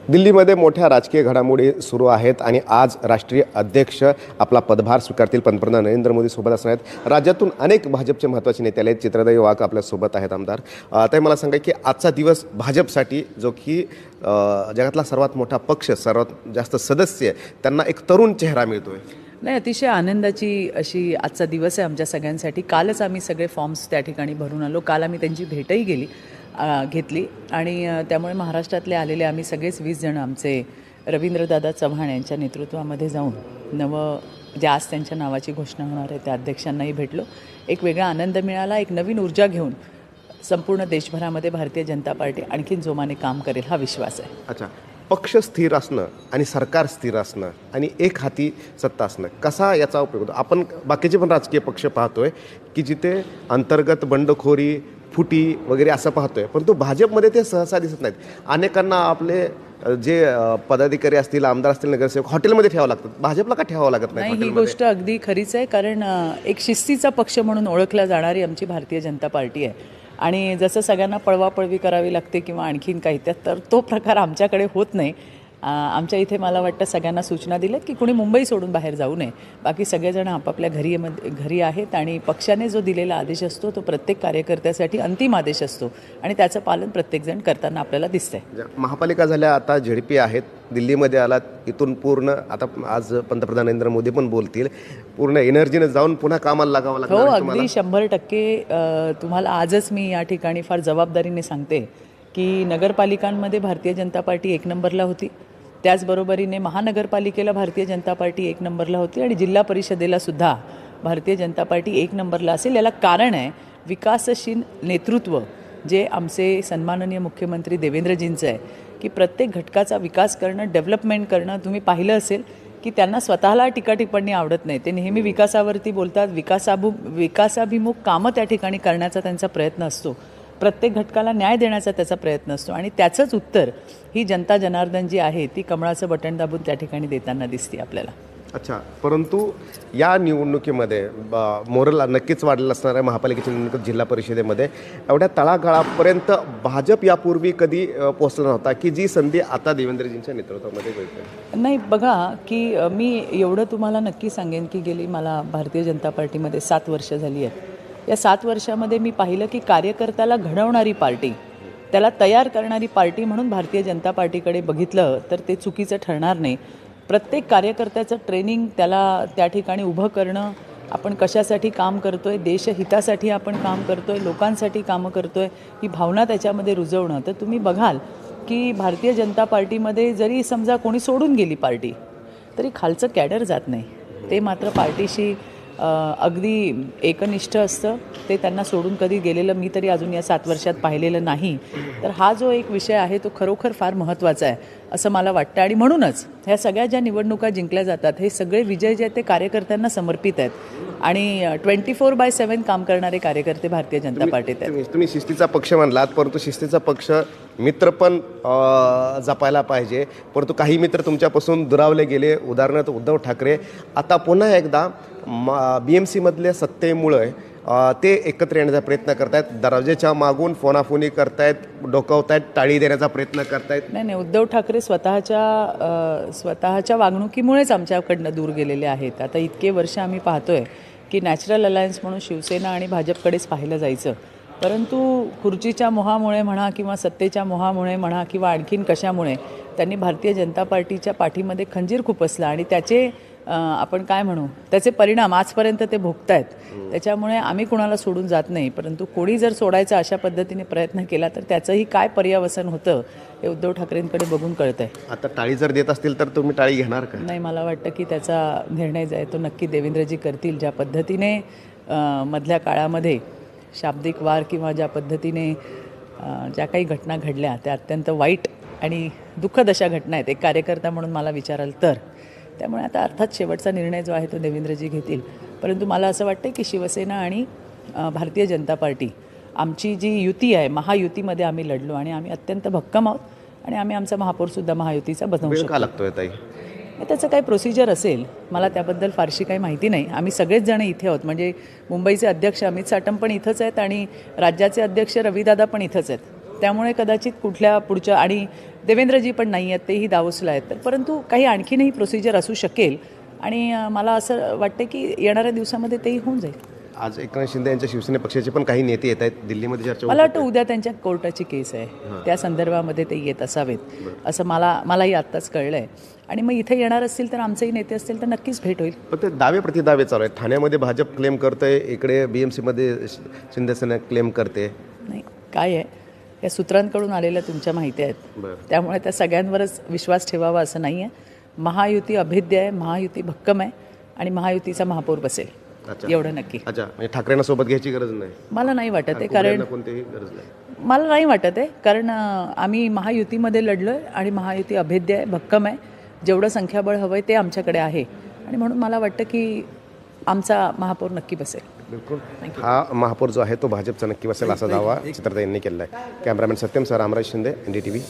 दिल्लीमध्ये मोठ्या राजकीय घडामोडी सुरू आहेत आणि आज राष्ट्रीय अध्यक्ष आपला पदभार स्वीकारतील. पंतप्रधान नरेंद्र मोदी सोबत असणार आहेत. राज्यातून अनेक भाजपचे महत्त्वाचे नेते आले आहेत. चित्रदाई वाघ आपल्यासोबत आहेत आमदार. ताई मला सांगा की आजचा दिवस भाजपसाठी जो की जगातला सर्वात मोठा पक्ष, सर्वात जास्त सदस्य, त्यांना एक तरुण चेहरा मिळतोय. नाही, अतिशय आनंदाची अशी आजचा दिवस आहे आमच्या सगळ्यांसाठी. कालच आम्ही सगळे फॉर्म्स त्या ठिकाणी भरून आलो. काल आम्ही त्यांची भेटही घेतली आणि त्यामुळे महाराष्ट्रातले आलेले आम्ही सगळेच 20 जण आमचे रवींद्रदादा चव्हाण यांच्या नेतृत्वामध्ये जाऊन जे आज त्यांच्या नावाची घोषणा होणार आहे त्या अध्यक्षांनाही भेटलो. एक वेगळा आनंद मिळाला. एक नवीन ऊर्जा घेऊन संपूर्ण देशभरामध्ये भारतीय जनता पार्टी आणखीन जोमाने काम करेल हा विश्वास आहे. अच्छा, पक्ष स्थिर असणं आणि सरकार स्थिर असणं आणि एक हाती सत्ता असणं, कसा याचा उपयोग होतो? आपण बाकीचे पण राजकीय पक्ष पाहतोय की जिथे अंतर्गत बंडखोरी, फुटी वगैरे असं पाहतोय, परंतु भाजपमध्ये ते सहसा दिसत नाहीत. अनेकांना आपले जे पदाधिकारी असतील, आमदार असतील, नगरसेवक हॉटेलमध्ये ठेवावं लागतात. भाजपला का ठेवावं लागत नाही? ही गोष्ट अगदी खरीच आहे, कारण एक शिस्तीचा पक्ष म्हणून ओळखला जाणारी आमची भारतीय जनता पार्टी आहे. आणि जसं सगळ्यांना पळवापळवी करावी लागते किंवा आणखीन काही, तर तो प्रकार आमच्याकडे होत नाही. आमच्या इथे मला वाटतं सगळ्यांना सूचना दिल्यात की कुणी मुंबई सोडून बाहेर जाऊ नये. बाकी सगळेजण आपापल्या घरी आहेत आणि पक्षाने जो दिलेला आदेश असतो तो प्रत्येक कार्यकर्त्यासाठी अंतिम आदेश असतो आणि त्याचं पालन प्रत्येकजण करताना आपल्याला दिसतंय. महापालिका झाल्या, आता झेडपी आहेत, दिल्लीमध्ये आलात, इथून पूर्ण आता आज पंतप्रधान नरेंद्र मोदी पण बोलतील, पूर्ण एनर्जीने जाऊन पुन्हा कामाला लागावं लागतं. हो, अगदी 100%. तुम्हाला आजच मी या ठिकाणी फार जबाबदारीने सांगते की नगरपालिकांमध्ये भारतीय जनता पार्टी 1 नंबरला होती. त्याचबरोबरीने महानगरपालिकेला भारतीय जनता पार्टी 1 नंबरला होती आणि जिल्हा परिषदेला सुद्धा भारतीय जनता पार्टी 1 नंबरला असेल. याला कारण आहे विकासशील नेतृत्व जे आमचे सन्माननीय मुख्यमंत्री देवेंद्रजींचं आहे की प्रत्येक घटकाचा विकास करणं, डेव्हलपमेंट करणं. तुम्ही पाहिलं असेल की त्यांना स्वतःला टीकाटिप्पणी आवडत नाही. ते नेहमी विकासावरती बोलतात. विकासाभिमुख कामं त्या ठिकाणी करण्याचा त्यांचा प्रयत्न असतो. प्रत्येक घटकाला न्याय देण्याचा त्याचा प्रयत्न असतो आणि त्याचंच उत्तर ही जनता जनार्दन जी आहे ती कमळाचं बटन दाबून त्या ठिकाणी देताना दिसते आपल्याला. अच्छा, परंतु या निवडणुकीमध्ये मोरल नक्कीच वाढलेलं असणार आहे. महापालिकेच्या निवडणुकीत, जिल्हा परिषदेमध्ये एवढ्या तळागाळापर्यंत भाजप यापूर्वी कधी पोहोचला नव्हता की जी संधी आता देवेंद्रजींच्या नेतृत्वामध्ये मिळते. नाही, बघा की मी एवढं तुम्हाला नक्की सांगेन की गेली मला भारतीय जनता पार्टीमध्ये 7 वर्ष झाली आहेत. या 7 वर्षामध्ये मी पाहिलं की कार्यकर्त्याला घडवणारी पार्टी, त्याला तयार करणारी पार्टी म्हणून भारतीय जनता पार्टीकडे बघितलं तर ते चुकीचं ठरणार नाही. प्रत्येक कार्यकर्त्याचं ट्रेनिंग, त्याला त्या ठिकाणी उभं करणं, आपण कशासाठी काम करतोय, देशहितासाठी आपण काम करतोय, लोकांसाठी कामं करतोय, ही भावना त्याच्यामध्ये रुजवणं. तर तुम्ही बघाल की भारतीय जनता पार्टीमध्ये जरी समजा कोणी सोडून गेली पार्टी तरी खालचं कॅडर जात नाही. ते मात्र पार्टीशी अगदी एकनिष्ठ असतं. ते त्यांना सोडून कधी गेलेलं मी तरी अजून या 7 वर्षात पाहिलेलं नाही. तर हा जो एक विषय आहे तो खरोखर फार महत्त्वाचा आहे असं मला वाटतं. आणि म्हणूनच ह्या सगळ्या ज्या निवडणुका जिंकल्या जातात हे सगळे विजय जे आहेत ते कार्यकर्त्यांना समर्पित आहेत आणि 24/7 काम करणारे कार्यकर्ते भारतीय जनता पार्टीत आहेत. तुम्ही शिस्तीचा पक्ष म्हणलात, परंतु शिस्तीचा पक्ष मित्र पण जपायला पाहिजे. परंतु काही मित्र तुमच्यापासून दुरावले गेले. उदाहरणार्थ उद्धव ठाकरे आता पुन्हा एकदा BMC मधल्या सत्तेमुळे ते एकत्र येण्याचा प्रयत्न करतायत. दरवाजेच्या मागून फोनाफोनी करतायत, डोकावतायत, टाळी देण्याचा प्रयत्न करतायत. नाही, उद्धव ठाकरे स्वतःच्या वागणुकीमुळेच आमच्याकडनं दूर गेलेले आहेत. आता इतके वर्ष आम्ही पाहतोय की नॅचरल अलायन्स म्हणून शिवसेना आणि भाजपकडेच पाहिलं जायचं, परंतु खुर्चीच्या मोहामुळे म्हणा किंवा सत्तेच्या मोहामुळे म्हणा किंवा आणखीन कशामुळे त्यांनी भारतीय जनता पार्टीच्या पाठीमध्ये खंजीर खुपसला आणि त्याचे आपण काय म्हणू, त्याचे परिणाम आजपर्यंत ते भोगतायत. त्याच्यामुळे आम्ही कुणाला सोडून जात नाही, परंतु कोणी जर सोडायचा अशा पद्धतीने प्रयत्न केला तर त्याचंही काय पर्यवसन होतं हे उद्धव ठाकरेंकडे बघून कळतंय. आता टाळी जर देत असतील तर तुम्ही टाळी घेणार का? नाही, मला वाटतं की त्याचा निर्णय जो आहे तो नक्की देवेंद्रजी करतील. ज्या पद्धतीने मधल्या काळामध्ये शाब्दिक वार किंवा ज्या पद्धतीने ज्या काही घटना घडल्या त्या अत्यंत वाईट आणि दुःखद अशा घटना आहेत एक कार्यकर्ता म्हणून मला विचाराल तर. त्यामुळे आता अर्थात शेवटचा निर्णय जो आहे तो देवेंद्रजी घेतील. परंतु मला असं वाटतं की शिवसेना आणि भारतीय जनता पार्टी आमची जी युती आहे, महायुतीमध्ये आम्ही लढलो आणि आम्ही अत्यंत भक्कम आहोत आणि आम्ही आमचा महापौरसुद्धा महायुतीचा बनवू शकतो. का लागतोय ताई? त्याचं काही प्रोसिजर असेल, मला त्याबद्दल फारशी काही माहिती नाही. आम्ही सगळेच जण इथे आहोत. म्हणजे मुंबईचे अध्यक्ष अमित साटम पण इथंच आहेत आणि राज्याचे अध्यक्ष रविदादा पण इथंच आहेत. त्यामुळे कदाचित कुठल्या पुढच्या, आणि देवेंद्रजी पण नाही आहेत, तेही दावोसला आहेत, तर परंतु काही आणखीनही प्रोसिजर असू शकेल आणि मला असं वाटतं की येणाऱ्या दिवसामध्ये तेही होऊन जाईल. आज एकनाथ शिंदे यांच्या शिवसेना पक्षाचे पण काही नेते येत आहेत दिल्लीमध्ये चर्चा मला वाटतं उद्या त्यांच्या कोर्टाची केस आहे, त्या संदर्भामध्ये ते येत असावेत असं मलाही आत्ताच कळलं आहे. आणि मग इथे येणार असतील तर आमचेही नेते असतील तर नक्कीच भेट होईल. पण ते दावे प्रतिदावे चालू आहेत. ठाण्यामध्ये भाजप क्लेम करतंय, इकडे BMCमध्ये शिंदेसेना क्लेम करते. नाही, काय आहे, या सूत्रांकडून आलेल्या तुमच्या माहिती आहेत, त्यामुळे त्या सगळ्यांवरच विश्वास ठेवावा असं नाही आहे. महायुती अभेद्य आहे, महायुती भक्कम आहे आणि महायुतीचा महापौर बसेल, एवढं नक्की. अच्छा, म्हणजे ठाकरेंना सोबत घ्यायची गरज नाही, मला नाही वाटत आहे, कारण कोणतीही गरज नाही. मला नाही वाटत आहे, कारण आम्ही महायुतीमध्ये लढलो आहे आणि महायुती अभेद्य आहे, भक्कम आहे. जेवढं संख्याबळ हवं आहे ते आमच्याकडे आहे आणि म्हणून मला वाटतं की आमचा महापौर नक्की बसेल. बिलकुल, हा महापौर जो आहे तो भाजपचा नक्की बसेल असा दावा चित्रताईंनी केला आहे. Cameraman Satyam sir, Ramraj Shinde, NDTV.